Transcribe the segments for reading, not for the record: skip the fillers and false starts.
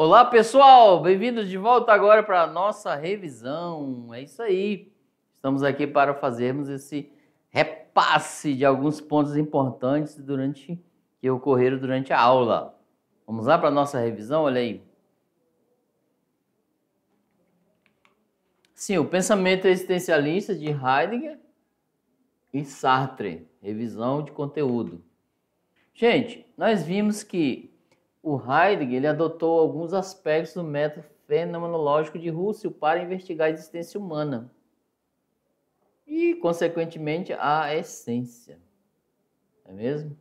Olá, pessoal! Bem-vindos de volta agora para a nossa revisão. É isso aí. Estamos aqui para fazermos esse repasse de alguns pontos importantes que ocorreram durante a aula. Vamos lá para a nossa revisão? Olha aí. Sim, o pensamento existencialista de Heidegger e Sartre. Revisão de conteúdo. Gente, nós vimos que o Heidegger ele adotou alguns aspectos do método fenomenológico de Russell para investigar a existência humana e, consequentemente, a essência. Não é mesmo?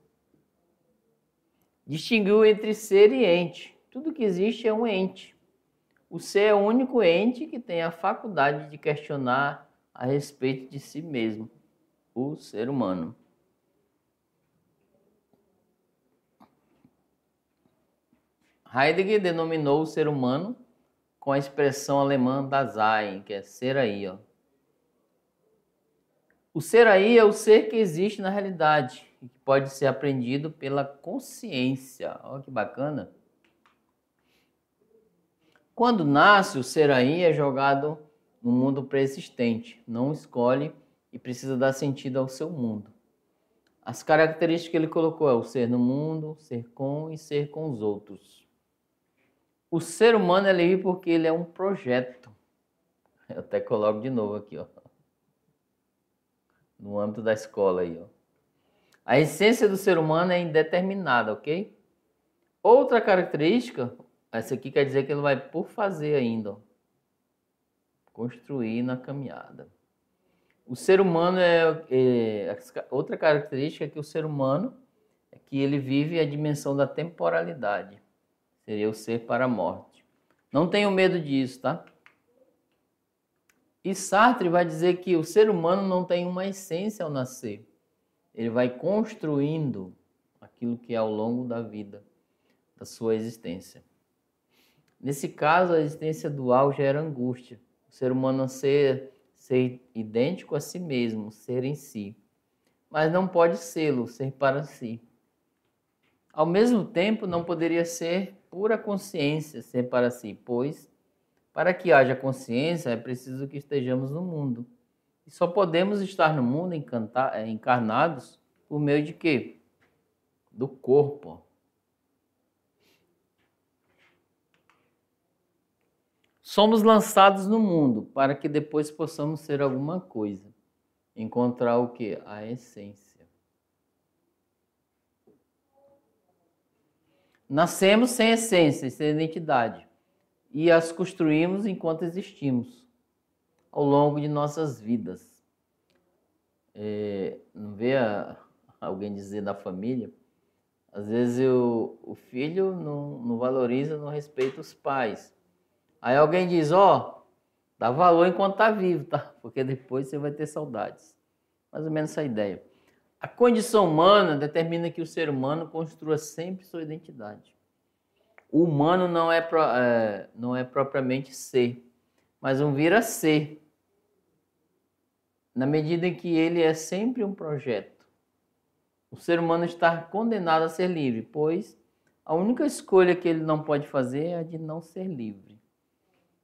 Distinguiu entre ser e ente. Tudo que existe é um ente. O ser é o único ente que tem a faculdade de questionar a respeito de si mesmo, o ser humano. Heidegger denominou o ser humano com a expressão alemã Dasein, que é ser aí. Ó. O ser aí é o ser que existe na realidade e que pode ser aprendido pela consciência. Olha que bacana. Quando nasce, o ser aí é jogado no mundo pré-existente, não escolhe e precisa dar sentido ao seu mundo. As características que ele colocou é o ser no mundo, ser com e ser com os outros. O ser humano é livre porque ele é um projeto. Eu até coloco de novo aqui, ó. No âmbito da escola aí, ó. A essência do ser humano é indeterminada, ok? Outra característica, essa aqui quer dizer que ele vai por fazer ainda, ó. Construir na caminhada. O ser humano outra característica é que o ser humano é que ele vive a dimensão da temporalidade. Seria o ser para a morte. Não tenham medo disso, tá? E Sartre vai dizer que o ser humano não tem uma essência ao nascer. Ele vai construindo aquilo que é ao longo da vida, da sua existência. Nesse caso, a existência dual gera angústia. O ser humano ser idêntico a si mesmo, ser em si. Mas não pode ser para si. Ao mesmo tempo, não poderia ser pura consciência, ser para si, pois, para que haja consciência, é preciso que estejamos no mundo. E só podemos estar no mundo encarnados por meio de quê? Do corpo. Somos lançados no mundo para que depois possamos ser alguma coisa. Encontrar o quê? A essência. Nascemos sem essência, sem identidade, e as construímos enquanto existimos, ao longo de nossas vidas. Não vê alguém dizer da família? Às vezes o filho não valoriza, não respeita os pais. Aí alguém diz, dá valor enquanto está vivo, tá? Porque depois você vai ter saudades. Mais ou menos essa ideia. A condição humana determina que o ser humano construa sempre sua identidade. O humano não é propriamente ser, mas um vir a ser, na medida em que ele é sempre um projeto. O ser humano está condenado a ser livre, pois a única escolha que ele não pode fazer é a de não ser livre.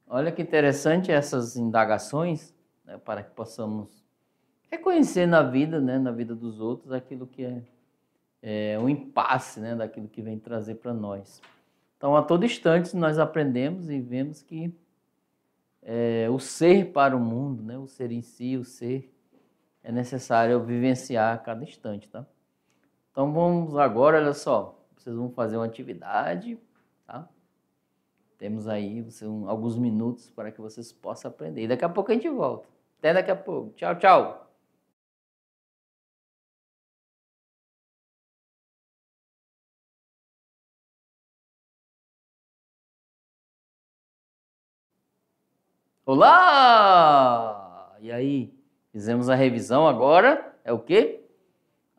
Olha que interessante essas indagações, né, para que possamos reconhecer na vida, né, na vida dos outros, aquilo que é um impasse, né, daquilo que vem trazer para nós. Então, a todo instante, nós aprendemos e vemos que o ser para o mundo, né, o ser em si, o ser, é necessário vivenciar a cada instante, tá? Então, vamos agora, olha só, vocês vão fazer uma atividade, tá? Temos aí alguns minutos para que vocês possam aprender. E daqui a pouco a gente volta. Até daqui a pouco. Tchau, tchau. Olá! E aí? Fizemos a revisão agora. É o quê?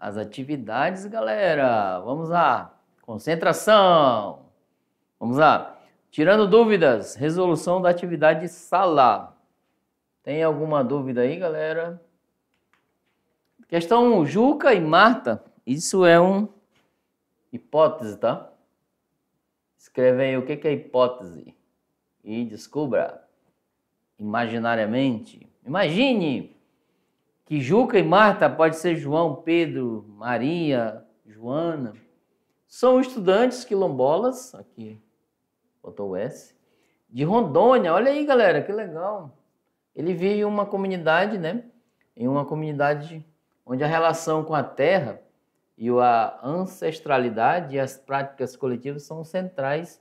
As atividades, galera. Vamos lá. Concentração. Vamos lá. Tirando dúvidas, resolução da atividade sala. Tem alguma dúvida aí, galera? Questão 1. Juca e Marta. Isso é uma hipótese, tá? Escreve aí o que é hipótese e descubra imaginariamente. Imagine que Juca e Marta pode ser João, Pedro, Maria, Joana. São estudantes quilombolas, aqui botou o S, de Rondônia. Olha aí, galera, que legal. Ele vive em uma comunidade, né? Em uma comunidade onde a relação com a terra e a ancestralidade e as práticas coletivas são centrais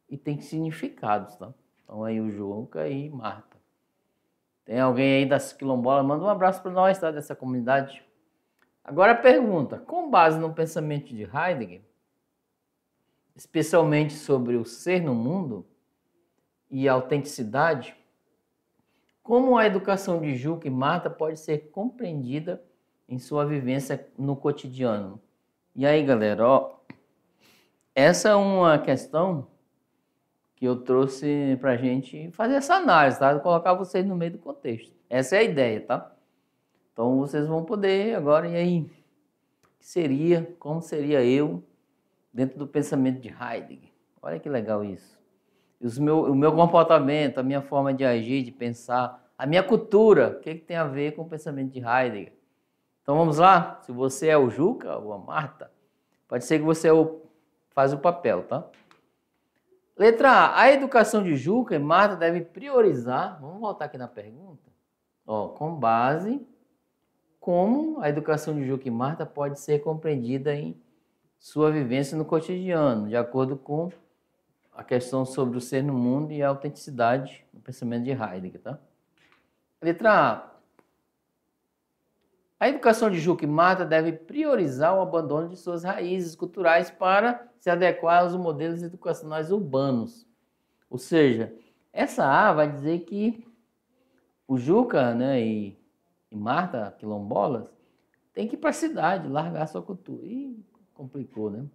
e têm significados, tá? Então aí o Juca e Marta. Tem alguém aí das quilombolas? Manda um abraço para nós, tá? Dessa comunidade. Agora a pergunta, com base no pensamento de Heidegger, especialmente sobre o ser no mundo e a autenticidade, como a educação de Juca e Marta pode ser compreendida em sua vivência no cotidiano? E aí, galera, ó, essa é uma questão que eu trouxe pra gente fazer essa análise, tá? Colocar vocês no meio do contexto. Essa é a ideia, tá? Então vocês vão poder agora, e aí, que seria, como seria eu dentro do pensamento de Heidegger? Olha que legal isso. O meu comportamento, a minha forma de agir, de pensar, a minha cultura, o que tem a ver com o pensamento de Heidegger? Então vamos lá? Se você é o Juca ou a Marta, pode ser que você faz o papel, tá? Letra A. A educação de Juca e Marta deve priorizar, vamos voltar aqui na pergunta, ó, com base como a educação de Juca e Marta pode ser compreendida em sua vivência no cotidiano, de acordo com a questão sobre o ser no mundo e a autenticidade no pensamento de Heidegger, tá? Letra A. A educação de Juca e Marta deve priorizar o abandono de suas raízes culturais para se adequar aos modelos educacionais urbanos. Ou seja, essa A vai dizer que o Juca, né, e Marta, quilombolas, tem que ir para a cidade, largar a sua cultura. Ih, complicou, né?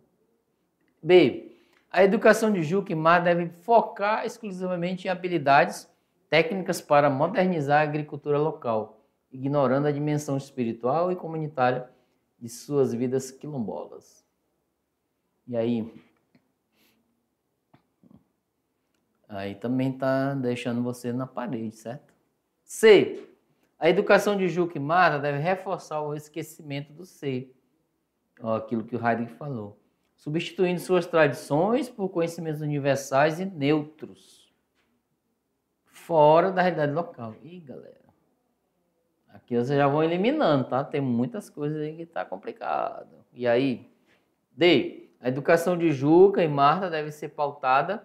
B. A educação de Juca e Marta deve focar exclusivamente em habilidades técnicas para modernizar a agricultura local, ignorando a dimensão espiritual e comunitária de suas vidas quilombolas. E aí também está deixando você na parede, certo? C. A educação de Juca e Marta deve reforçar o esquecimento do ser, aquilo que o Heidegger falou, substituindo suas tradições por conhecimentos universais e neutros, fora da realidade local. Ih, galera, aqui vocês já vão eliminando, tá? Tem muitas coisas aí que tá complicado. E aí, D. A educação de Juca e Marta deve ser pautada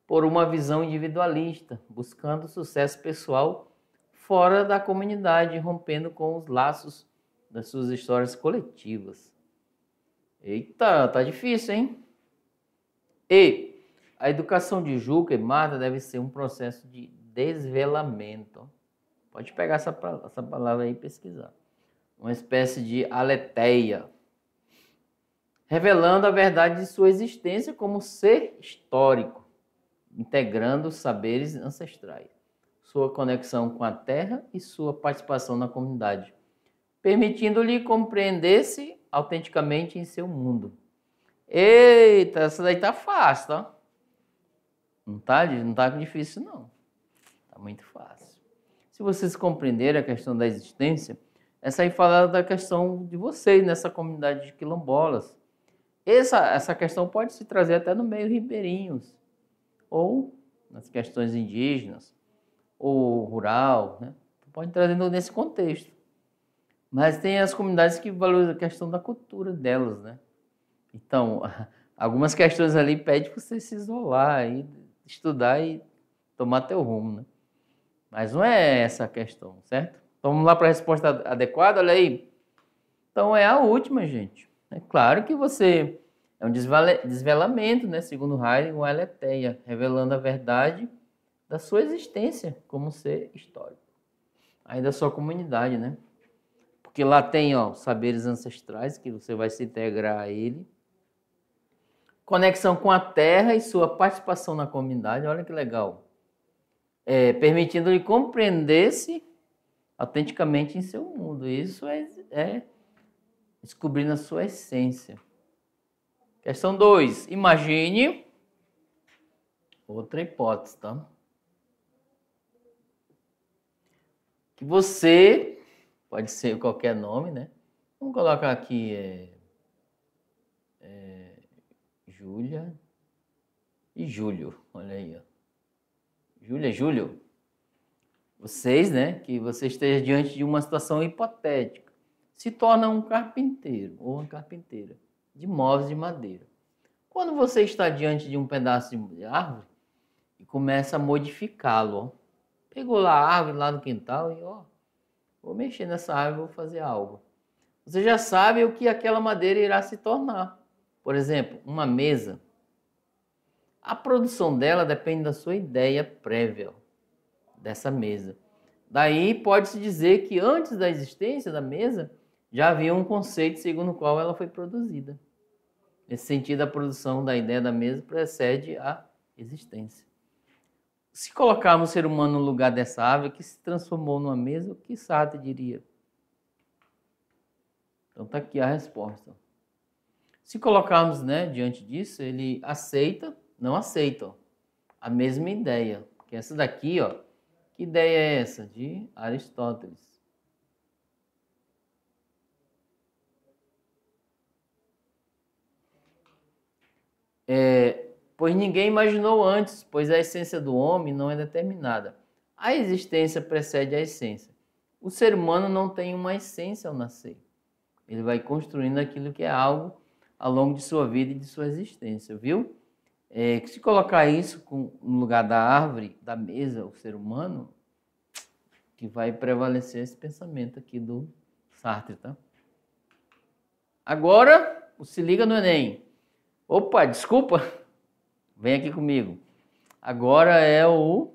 por uma visão individualista, buscando sucesso pessoal fora da comunidade, rompendo com os laços das suas histórias coletivas. Eita, tá difícil, hein? E a educação de Juca e Marta deve ser um processo de desvelamento. Pode pegar essa palavra aí e pesquisar. Uma espécie de aletheia, revelando a verdade de sua existência como ser histórico, integrando os saberes ancestrais, sua conexão com a terra e sua participação na comunidade, permitindo-lhe compreender-se autenticamente em seu mundo. Eita, essa daí tá fácil, tá? Não tá difícil, não. Tá muito fácil. Se vocês compreenderem a questão da existência, essa aí fala da questão de vocês nessa comunidade de quilombolas. Essa questão pode se trazer até no meio ribeirinhos, ou nas questões indígenas, ou rural, né? Pode trazer nesse contexto. Mas tem as comunidades que valorizam a questão da cultura delas, né? Então, algumas questões ali pedem para você se isolar, e estudar e tomar teu rumo, né? Mas não é essa a questão, certo? Então, vamos lá para a resposta adequada, olha aí. Então, é a última, gente. É claro que você... É um desvelamento, né? Segundo Heidegger, uma aletheia, revelando a verdade da sua existência como ser histórico. Aí da sua comunidade, né? Porque lá tem, ó, saberes ancestrais, que você vai se integrar a ele. Conexão com a terra e sua participação na comunidade, olha que legal. Permitindo-lhe compreender-se autenticamente em seu mundo. Isso é descobrindo a sua essência. Questão 2. Imagine Outra hipótese, tá? Que você, pode ser qualquer nome, né? Vamos colocar aqui Júlia e Júlio. Olha aí, ó. Júlia e Júlio. Vocês, né? Que você esteja diante de uma situação hipotética. Se torna um carpinteiro ou uma carpinteira de móveis de madeira. Quando você está diante de um pedaço de árvore e começa a modificá-lo, ó. Pegou lá a árvore lá no quintal e, ó, vou mexer nessa árvore, vou fazer algo. Você já sabe o que aquela madeira irá se tornar. Por exemplo, uma mesa. A produção dela depende da sua ideia prévia dessa mesa. Daí pode-se dizer que antes da existência da mesa, já havia um conceito segundo o qual ela foi produzida. Nesse sentido, a produção da ideia da mesa precede a existência. Se colocarmos o ser humano no lugar dessa árvore que se transformou numa mesa, o que Sartre diria? Então está aqui a resposta. Se colocarmos, né, diante disso, ele aceita, não aceita, ó, a mesma ideia. Que essa daqui, ó, que ideia é essa? De Aristóteles. Pois ninguém imaginou antes, pois a essência do homem não é determinada. A existência precede a essência. O ser humano não tem uma essência ao nascer. Ele vai construindo aquilo que é algo ao longo de sua vida e de sua existência, viu? Se colocar isso no lugar da árvore, da mesa, o ser humano, que vai prevalecer esse pensamento aqui do Sartre, tá? Agora, se liga no Enem. Opa, desculpa. Vem aqui comigo. Agora é o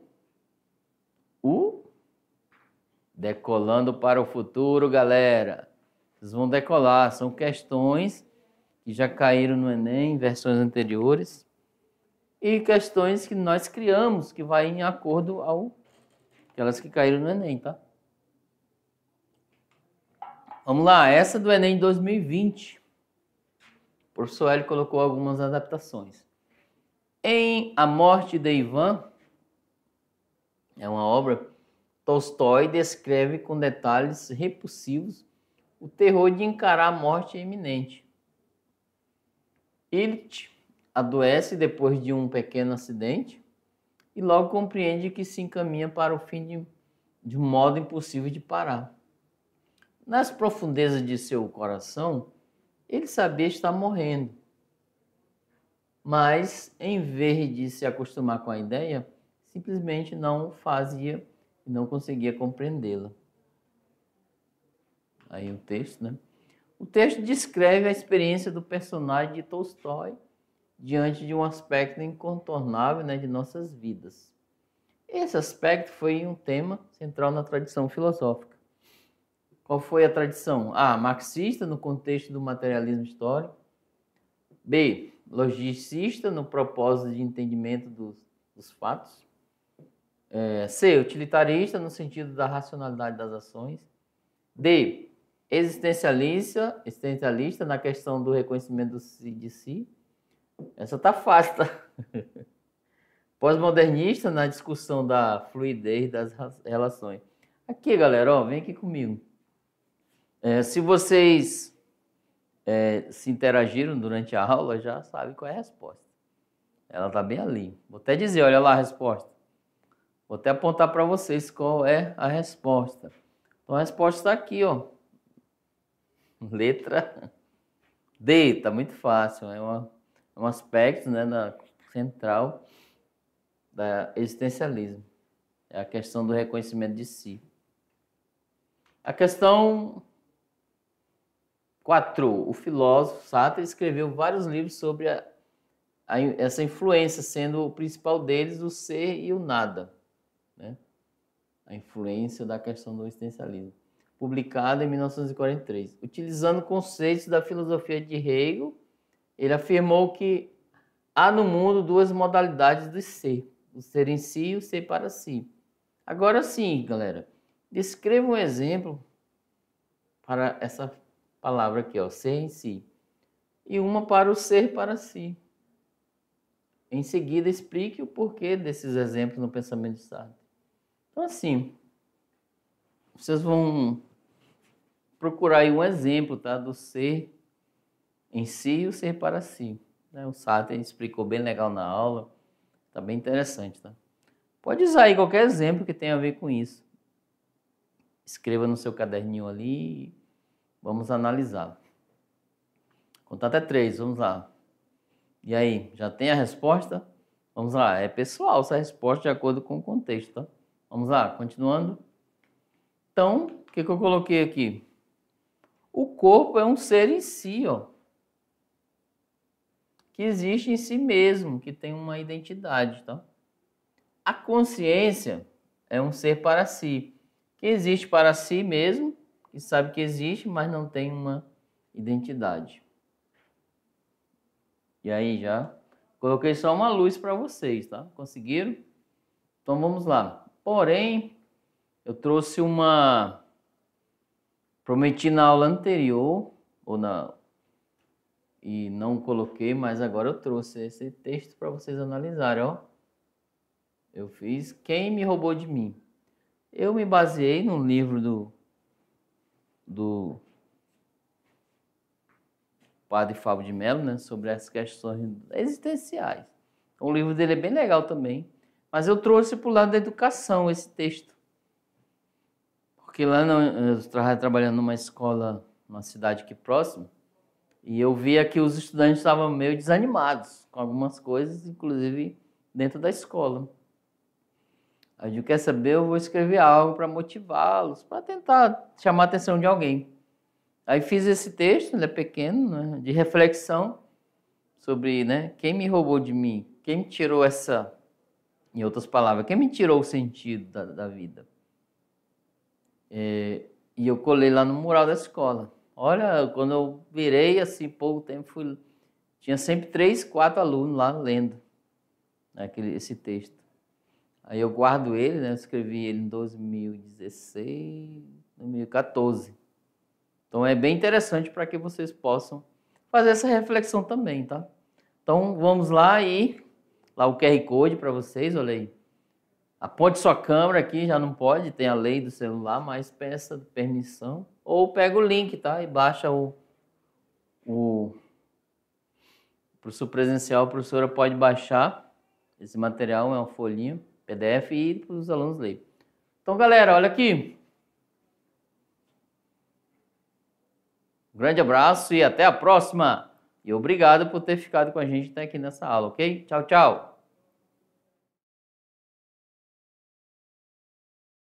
decolando para o futuro, galera. Vocês vão decolar. São questões que já caíram no Enem em versões anteriores e questões que nós criamos, que vai em acordo ao aquelas que caíram no Enem, tá? Vamos lá, essa do Enem 2020. O professor Hélio colocou algumas adaptações. Em A Morte de Ivan, é uma obra, Tolstói descreve com detalhes repulsivos o terror de encarar a morte iminente. Illich adoece depois de um pequeno acidente e logo compreende que se encaminha para o fim de um modo impossível de parar. Nas profundezas de seu coração, ele sabia estar morrendo, mas em vez de se acostumar com a ideia, simplesmente não fazia e não conseguia compreendê-la. Aí o texto, né? O texto descreve a experiência do personagem de Tolstói diante de um aspecto incontornável, né, de nossas vidas. Esse aspecto foi um tema central na tradição filosófica. Qual foi a tradição? A, marxista, no contexto do materialismo histórico. B, logicista, no propósito de entendimento dos fatos. C, utilitarista, no sentido da racionalidade das ações. D, existencialista, na questão do reconhecimento de si. Essa tá fácil, tá? Pós-modernista, na discussão da fluidez das relações. Aqui, galera, ó, vem aqui comigo. Se vocês se interagiram durante a aula, já sabem qual é a resposta. Ela tá bem ali. Vou até dizer, olha lá a resposta. Vou até apontar para vocês qual é a resposta. Então a resposta está aqui, ó. Letra D, tá muito fácil. É um aspecto, né, central da existencialismo. É a questão do reconhecimento de si. A questão 4. O filósofo Sartre escreveu vários livros sobre essa influência, sendo o principal deles o ser e o nada, né? A influência da questão do existencialismo. Publicado em 1943. Utilizando conceitos da filosofia de Hegel, ele afirmou que há no mundo duas modalidades do ser. O ser em si e o ser para si. Agora sim, galera, descreva um exemplo para essa palavra aqui, ó, ser em si. E uma para o ser para si. em seguida explique o porquê desses exemplos no pensamento de Sartre. Então, assim, vocês vão procurar aí um exemplo, tá, do ser em si e o ser para si. Né? O Sartre explicou bem legal na aula, tá bem interessante, tá? Pode usar aí qualquer exemplo que tenha a ver com isso. Escreva no seu caderninho ali e vamos analisar. Contar até 3, vamos lá. E aí, já tem a resposta? Vamos lá, é pessoal essa resposta de acordo com o contexto, tá? Vamos lá, continuando. Então, o que eu coloquei aqui? O corpo é um ser em si, ó, que existe em si mesmo, que tem uma identidade, tá? A consciência é um ser para si, que existe para si mesmo, que sabe que existe, mas não tem uma identidade. E aí já coloquei só uma luz para vocês, tá? Conseguiram? Então vamos lá. Porém, eu trouxe uma... Prometi na aula anterior, e não coloquei, mas agora eu trouxe esse texto para vocês analisarem, ó. Eu fiz Quem me roubou de mim. Eu me baseei no livro do Padre Fábio de Mello, né, sobre as questões existenciais. O livro dele é bem legal também, mas eu trouxe para o lado da educação esse texto. Porque lá eu estava trabalhando numa escola, numa cidade aqui próxima, e eu via que os estudantes estavam meio desanimados com algumas coisas, inclusive dentro da escola. Aí eu quero saber, eu vou escrever algo para motivá-los, para tentar chamar a atenção de alguém. Aí fiz esse texto, ele é pequeno, né, de reflexão sobre, né, quem me roubou de mim, quem me tirou essa, em outras palavras, quem me tirou o sentido da vida. E eu colei lá no mural da escola. Olha, quando eu virei, assim, pouco tempo, tinha sempre 3, 4 alunos lá lendo, né, esse texto. Aí eu guardo ele, né, eu escrevi ele em 2016, 2014. Então é bem interessante para que vocês possam fazer essa reflexão também, tá? Então vamos lá lá o QR Code para vocês, olha aí. Aponte sua câmera aqui, já não pode, tem a lei do celular, mas peça permissão. Ou pega o link, tá? E baixa o professor presencial, a professora pode baixar esse material, é uma folhinha, PDF, e para os alunos lerem. Então, galera, olha aqui. Um grande abraço e até a próxima. E obrigado por ter ficado com a gente até aqui nessa aula, ok? Tchau, tchau.